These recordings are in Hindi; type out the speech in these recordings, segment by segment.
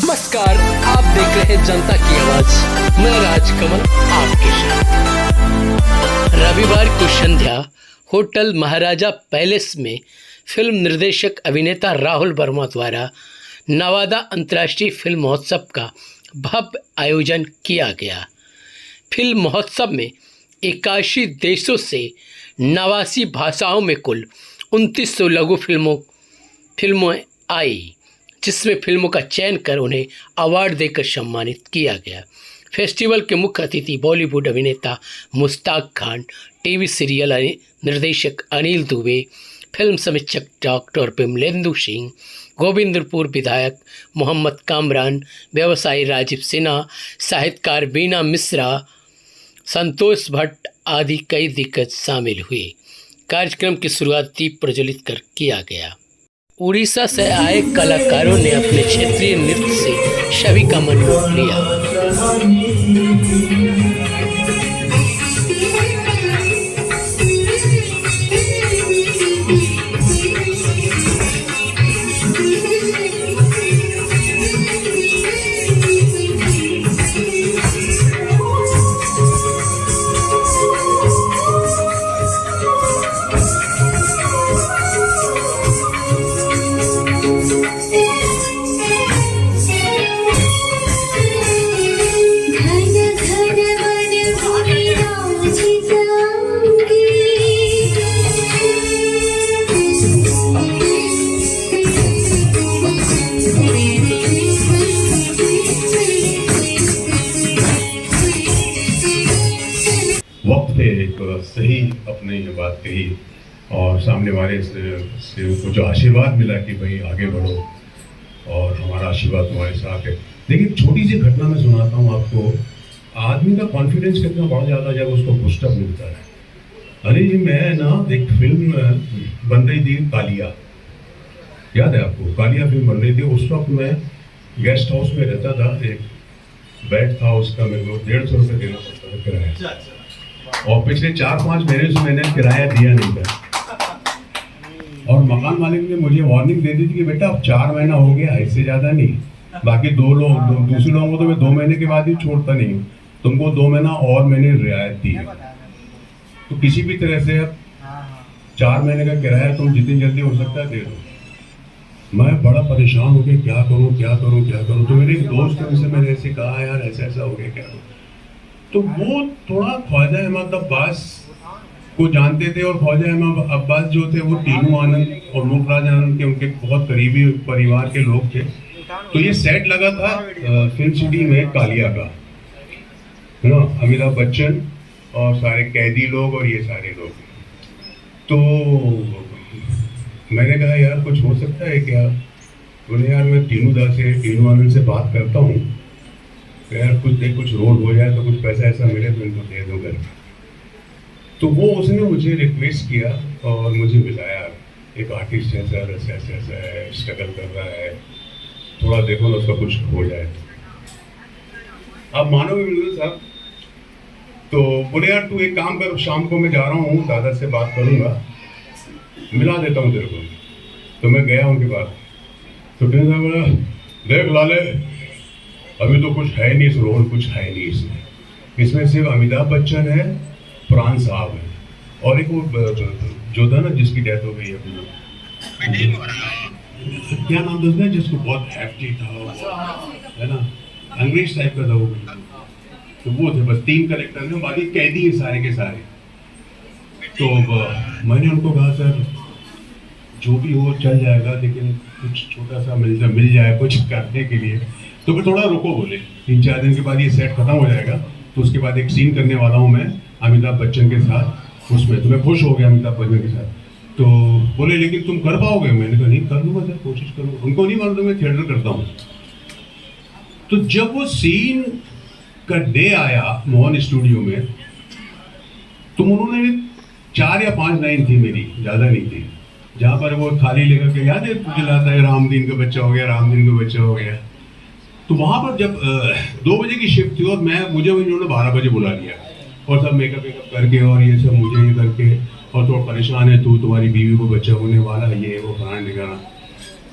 नमस्कार, आप देख रहे हैं जनता की आवाज। मैं राजकमल आपके साथ। रविवार की संध्या होटल महाराजा पैलेस में फिल्म निर्देशक अभिनेता राहुल वर्मा द्वारा नवादा अंतर्राष्ट्रीय फिल्म महोत्सव का भव्य आयोजन किया गया। फिल्म महोत्सव में 81 देशों से 89 भाषाओं में कुल 2900 लघु फिल्में आई, जिसमें फिल्मों का चयन कर उन्हें अवार्ड देकर सम्मानित किया गया। फेस्टिवल के मुख्य अतिथि बॉलीवुड अभिनेता मुश्ताक खान, टीवी सीरियल निर्देशक अनिल दुबे, फिल्म समीक्षक डॉक्टर विमलेंदु सिंह, गोविंदपुर विधायक मोहम्मद कामरान, व्यवसायी राजीव सिन्हा, साहित्यकार बीना मिश्रा, संतोष भट्ट आदि कई दिग्गज शामिल हुए। कार्यक्रम की शुरुआत दीप प्रज्वलित कर किया गया। उड़ीसा से आए कलाकारों ने अपने क्षेत्रीय नृत्य से सभी का मन मोह लिया। वक्त पे एक सही अपने ये बात कही और सामने वाले से उनको जो आशीर्वाद मिला कि भाई आगे बढ़ो और हमारा आशीर्वाद तुम्हारे साथ है। लेकिन छोटी सी घटना मैं सुनाता हूँ आपको। आदमी का कॉन्फिडेंस कितना बढ़ जाता है जब उसको पुशअप मिलता है। अरे जी, मैं ना एक फिल्म बन रही थी कालिया, याद है आपको? कालिया फिल्म बन रही थी। उस वक्त मैं गेस्ट हाउस में रहता था। एक बेड था, उसका मेरे को 150 रुपये देना पड़ता था किराया, और पिछले 4-5 महीने से मैंने किराया दिया नहीं था। और मकान मालिक ने मुझे वार्निंग दे दी थी कि बेटा अब 4 महीना हो गया, इससे ज़्यादा नहीं। बाकी दूसरे लोगों को तो मैं 2 महीने के बाद ही छोड़ता नहीं हूँ, तुमको 2 महीना और मैंने रियायत दी है। तो किसी भी तरह से अब 4 महीने का किराया तुम जितनी जल्दी हो सकता है दे दो। मैं बड़ा परेशान हो गया, क्या करूँ। तो मेरे एक दोस्त ने मुझसे मैंने ऐसे कहा, यार ऐसा हो गया, क्या करूँ। तो वो थोड़ा ख्वाजा अहमद अब्बास को जानते थे, और ख्वाजा अहमद अब्बास जो थे वो टीनू आनंद और मुखराज आनंद के उनके बहुत करीबी परिवार के लोग थे। तो ये सेट लगा था फिल्म सिटी में कालिया का, है ना, अमिताभ बच्चन और सारे कैदी लोग और ये सारे लोग। तो मैंने कहा यार कुछ हो सकता है क्या? बोले यार मैं टीनू आनंद से बात करता हूँ, यार कुछ रोल हो जाए तो कुछ पैसा ऐसा मिले तो इनको दे दो घर। तो वो उसने मुझे रिक्वेस्ट किया और मुझे मिलाया। एक आर्टिस्ट है सर, ऐसा है, स्ट्रगल कर रहा है, थोड़ा देखो ना उसका कुछ हो जाए। आप मानोगे बिल्कुल साहब। तो बोले यार तू एक काम कर, शाम को मैं जा रहा हूँ, दादा से बात करूँगा, मिला देता हूँ तेरे को। तो मैं गया उनके पास। तो बोला देख लाले, अभी तो कुछ है नहीं, इस रोल कुछ है नहीं इसमें सिर्फ अमिताभ बच्चन है, प्राण साहब है, और एक वो जो था ना जिसकी डेथ हो गई है, क्या नाम था उसका, जिसको बहुत हैप्टी था, है ना, अंग्रेज टाइप का था वो। तो वो थे बस 3 कैरेक्टर में, बाकी कैदी है सारे के सारे। तो मैंने उनको कहा सर जो भी हो चल जाएगा, लेकिन कुछ छोटा सा मिल जाए कुछ करने के लिए। तो फिर थोड़ा रुको, बोले 3-4 दिन के बाद ये सेट खत्म हो जाएगा, तो उसके बाद एक सीन करने वाला हूँ मैं अमिताभ बच्चन के साथ उसमें। तो मैं खुश हो गया अमिताभ बच्चन के साथ। तो बोले लेकिन तुम कर पाओगे? मैंने कहा नहीं, कर लूँगा सर, कोशिश करूँगा। उनको नहीं मालूम मैं थिएटर करता हूँ। तो जब वो सीन का डे आया मोहन स्टूडियो में, तो उन्होंने 4 या 5 लाइन थी मेरी, ज़्यादा नहीं थी, जहाँ पर वो थाली लेकर के, याद है तुझे लाता है रामदीन का बच्चा हो गया। तो वहाँ पर जब 2 बजे की शिफ्ट थी और मुझे उन्होंने 12 बजे बुला लिया, और सब मेकअप करके और ये सब मुझे ये करके, और तो परेशान है तू, तुम्हारी बीवी को बच्चा होने वाला है, ये वो फलाना ढिकाना।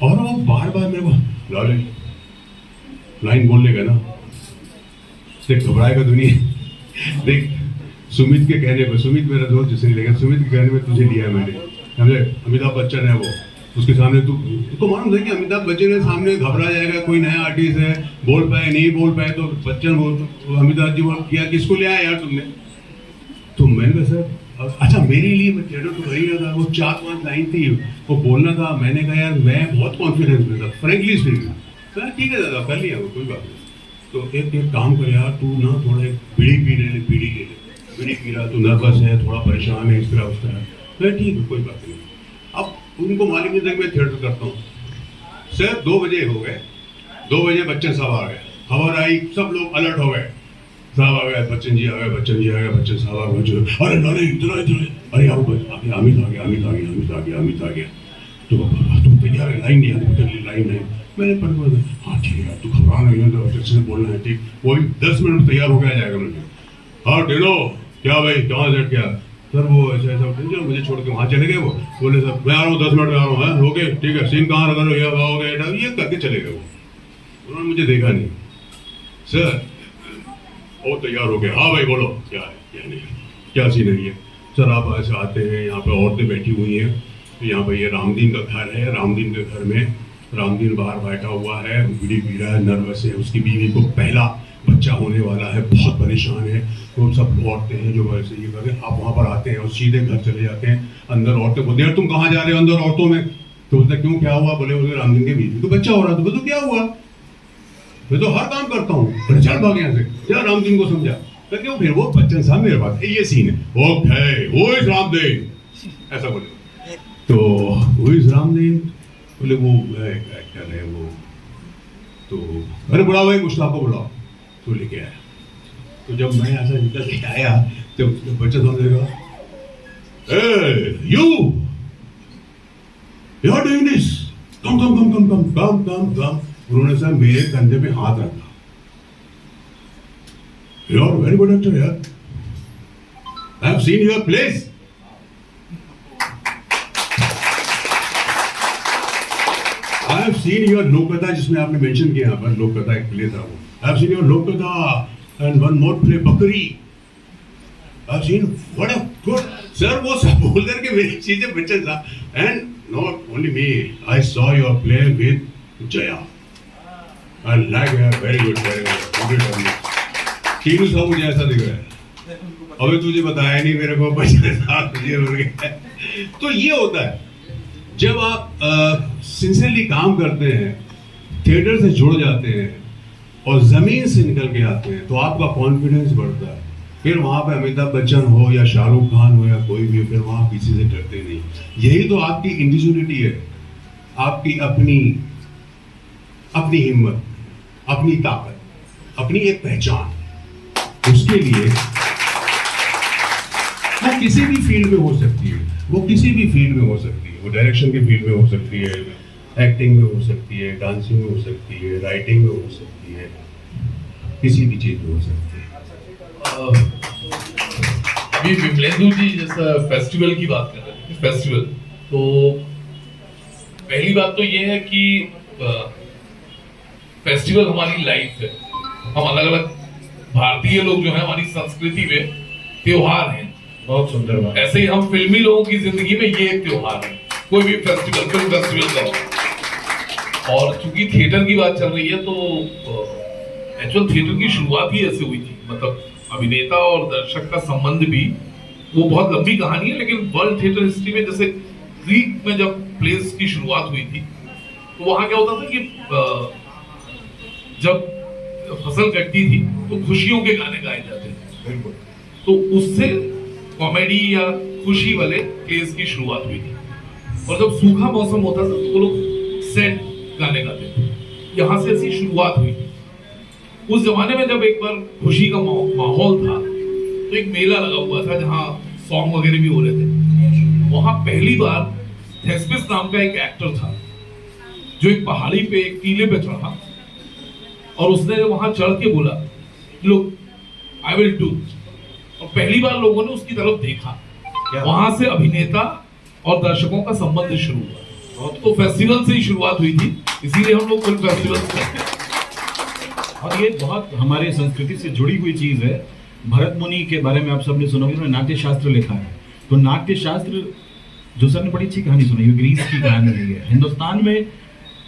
और वो बार बार मेरे को लाले लाइन बोल लेगा ना, देख घबराएगा दुनिया। देख सुमित के कहने पर, सुमित मेरा दोस्त जिसने लेगा, सुमित के कहने पर तुझे लिया है मैंने, समझे? अमिताभ बच्चन है वो, उसके सामने तुमको मालूम है कि अमिताभ बच्चन के सामने घबरा जाएगा, कोई नया आर्टिस्ट है, बोल पाए नहीं बोल पाए तो बच्चन बोल, अमिताभ जी बोल किया, किसको ले आया यार तुमने? तो मैंने कहा सर अच्छा मेरे लिए मैं थिएटर तो कर ही रहा था, वो 4-5 लाइन थी, वो बोलना था, मैंने कहा यार मैं बहुत कॉन्फिडेंस में था, फ्रेंकली स्पीकिंग। सर ठीक है दादा कर लिया वो, कोई बात नहीं। तो एक काम कर यार, तू ना थोड़ा एक बीड़ी पी ले, बीड़ी ले ले, बीड़ी पी रहा, तू नर्वस है, थोड़ा परेशान है, इस तरह उस तरह। मैं ठीक है कोई बात नहीं। अब उनको मालूम नहीं था कि मैं थिएटर करता हूँ। सर 2 बजे हो गए, 2 बजे बच्चन साहब आ गए, खबर आई, सब लोग अलर्ट हो गए, साहब आ गए, बच्चन जी आ गए, बच्चन जी आ गए, बच्चन साहब आ गए, अरे नारे इतना इतना, अरे आओ अमित आ गया, अमित आ गया, अमित आ गया, अमित आ गया। तो तैयार है, लाइन नहीं है, लाइन नहीं। मैंने पढ़ हाँ ठीक है, तू घबरा नहीं है, तो अच्छे से बोलना है, ठीक वही 10 मिनट में तैयार हो गया जाएगा। मुझे हाँ ढेलो क्या भाई कहाँ सेट किया? सर वो ऐसा ऐसा मुझे छोड़ के वहाँ चले गए, वो बोले सर मैं आ रहा हूँ 10 मिनट में आ रहा हूँ, ओके ठीक है, सीन कहाँ रखा ये आओगे, ये करके चले गए। वो उन्होंने मुझे देखा नहीं। सर वो तैयार हो गया, हाँ भाई बोलो क्या है क्या नहीं, क्या सीन है ये? सर आप ऐसे आते हैं, यहाँ पे औरतें बैठी हुई हैं, तो यहाँ पे ये रामदीन का घर है, रामदीन के घर में रामदीन बाहर बैठा हुआ है, बीड़ी पी रहा है, नर्वस है, उसकी बीवी को पहला बच्चा होने वाला है, बहुत परेशान है। तो सब औरतें हैं जो वैसे ये करके आप वहाँ पर आते हैं और सीधे घर चले जाते हैं। अंदर औरतें बोलते हैं तुम कहाँ जा रहे हो अंदर औरतों में? तो बोलते क्यों क्या हुआ? बोले रामदीन के बीवी को बच्चा हो रहा था। बोले क्या हुआ? मैं तो हर काम करता हूँ। बोले चल भाग यहाँ से, या रामदीन को समझा तो क्यों? फिर वो बच्चन साहब मेरे पास, ये सीन है, ओके वो इज रामदीन ऐसा बोले। तो वो इज रामदीन बोले वो एक्टर है वो, तो अरे बुलाओ भाई मुश्ताक को बुलाओ, तो लेके आया। तो जब मैं ऐसा निकल के आया तो बच्चा समझेगा you are doing this, come come come come come come come come. उन्होंने सर मेरे कंधे पे हाथ रखा, you are very good actor यार, I have seen your place. I have seen your लोककथा, जिसमें आपने मेंशन किया यहाँ पर लोककथा एक प्ले था वो। I have seen your लोककथा and one more play बकरी। I have seen what a good sir, वो सब बोल करके मेरी चीजें बच्चन था। And not only me, I saw your play with Jaya। I like her, very good, very good। तीनों सब मुझे ऐसा दिख रहा है, अबे तुझे बताया नहीं मेरे को, बच्चन साहब तुझे बोल गया। तो ये होता है जब आप सिंसियरली काम करते हैं, थिएटर से जुड़ जाते हैं और जमीन से निकल के आते हैं, तो आपका कॉन्फिडेंस बढ़ता है। फिर वहाँ पे अमिताभ बच्चन हो या शाहरुख खान हो या कोई भी हो, फिर वहाँ किसी से डरते नहीं। यही तो आपकी इंडिविजुअलिटी है, आपकी अपनी हिम्मत, अपनी ताकत, अपनी एक पहचान। उसके लिए वो किसी भी फील्ड में हो सकती है, वो किसी भी फील्ड में हो सकती है, वो डायरेक्शन के फील्ड में हो सकती है, एक्टिंग में हो सकती है, डांसिंग में हो सकती है, राइटिंग में हो सकती है, किसी भी चीज में हो सकती है। अभी विमलेंदु जी जैसा फेस्टिवल की बात कर रहे हैं, फेस्टिवल तो पहली बात तो ये है कि फेस्टिवल हमारी लाइफ है। हम अलग अलग भारतीय लोग जो है हमारी संस्कृति में त्योहार हैं। बहुत सुंदर बात। ऐसे ही हम फिल्मी लोगों की जिंदगी में ये एक त्योहार है, कोई भी फेस्टिवल, फिल्म फेस्टिवल का। और चूंकि थिएटर की बात चल रही है तो एक्चुअल थिएटर की शुरुआत ही ऐसे हुई थी, मतलब अभिनेता और दर्शक का संबंध भी, वो बहुत लंबी कहानी है, लेकिन वर्ल्ड थिएटर हिस्ट्री में जैसे ग्रीक में जब प्लेस की शुरुआत हुई थी तो वहां क्या होता था कि जब फसल कटती थी तो खुशियों के गाने गाए जाते थे, तो उससे कॉमेडी या खुशी वाले प्लेस की शुरुआत हुई थी। और जब सूखा मौसम होता था तो वो लोग सैड गाने गाते थे, यहाँ से ऐसी शुरुआत हुई थी। उस जमाने में जब एक बार खुशी का माहौल था तो एक मेला लगा हुआ था जहाँ सॉन्ग वगैरह भी हो रहे थे। वहां पहली बार थेस्पिस नाम का एक एक्टर था जो एक पहाड़ी पे एक टीले पे चढ़ा और उसने वहां चढ़ के बोला लुक आई विल डू, और पहली बार लोगों ने उसकी तरफ देखा। वहां से अभिनेता और दर्शकों का संबंध शुरू हुआ। तो फेस्टिवल से ही शुरुआत हुई थी, इसीलिए हम लोग फिल्म फेस्टिवल करते हैं। और ये बहुत हमारे संस्कृति से जुड़ी हुई चीज़ है। भरत मुनि के बारे में आप सबने सुना होगा, उन्होंने नाट्य शास्त्र लिखा है। तो नाट्य शास्त्र जो सर ने बड़ी अच्छी कहानी सुनाई, ग्रीस की कहानी रही है। हिंदुस्तान में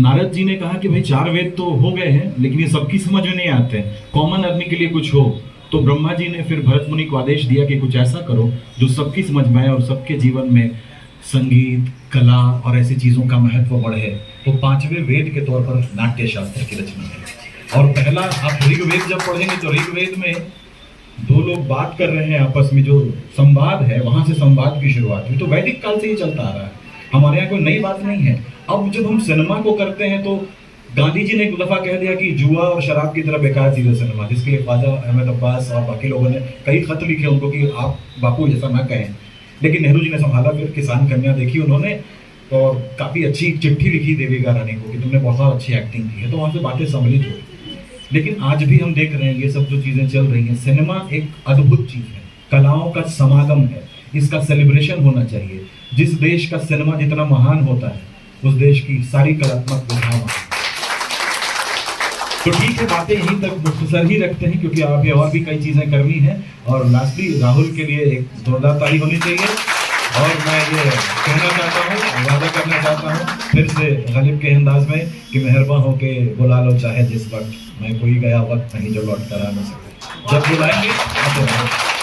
नारद जी ने कहा कि भाई 4 वेद तो हो गए हैं, लेकिन ये सबकी समझ में नहीं आते हैं, कॉमन आदमी के लिए कुछ हो। तो ब्रह्मा जी ने फिर भरत मुनि को आदेश दिया कि कुछ ऐसा करो जो सबकी समझ में आए और सबके जीवन में संगीत, कला और ऐसी चीज़ों का महत्व बढ़े। तो 5वें वेद के तौर पर नाट्य शास्त्र की रचना है। और पहला आप ऋग्वेद जब पढ़ेंगे तो ऋग्वेद में 2 लोग बात कर रहे हैं आपस में, जो संवाद है वहां से संवाद की शुरुआत हुई। तो वैदिक काल से ही चलता आ रहा है, हमारे यहाँ कोई नई बात नहीं है। अब जब हम सिनेमा को करते हैं तो गांधी जी ने एक दफा कह दिया कि जुआ और शराब की तरह बेकार चीज है सिनेमा, जिसके लिए ख्वाजा अहमद अब्बास और बाकी लोगों ने कई खत लिखे उनको कि आप बापू जैसा ना कहें। लेकिन नेहरू जी ने संभाला, फिर किसान कन्या देखी उन्होंने और काफी अच्छी चिट्ठी लिखी देविका रानी को कि तुमने बहुत अच्छी एक्टिंग की है। तो वहां से बातें सम्मिलित हुई। लेकिन आज भी हम देख रहे हैं ये सब जो चीजें चल रही हैं, सिनेमा एक अद्भुत चीज है, कलाओं का समागम है, इसका सेलिब्रेशन होना चाहिए। जिस देश का सिनेमा जितना महान होता है उस देश की सारी कलात्मक विधाएं। तो ठीक है, बातें यहीं तक मुख्तसर ही रखते हैं क्योंकि आप और भी कई चीजें करनी है। और लास्टली राहुल के लिए एक जोरदार ताली होनी चाहिए। और मैं ये कहना चाहता हूँ, वादा करना चाहता हूँ फिर से गालिब के अंदाज में कि मेहरबान होके बुला लो चाहे जिस वक्त, मैं कोई गया वक्त नहीं जो लौट कर आ न सके, जब बुलाएंगे आते रहें।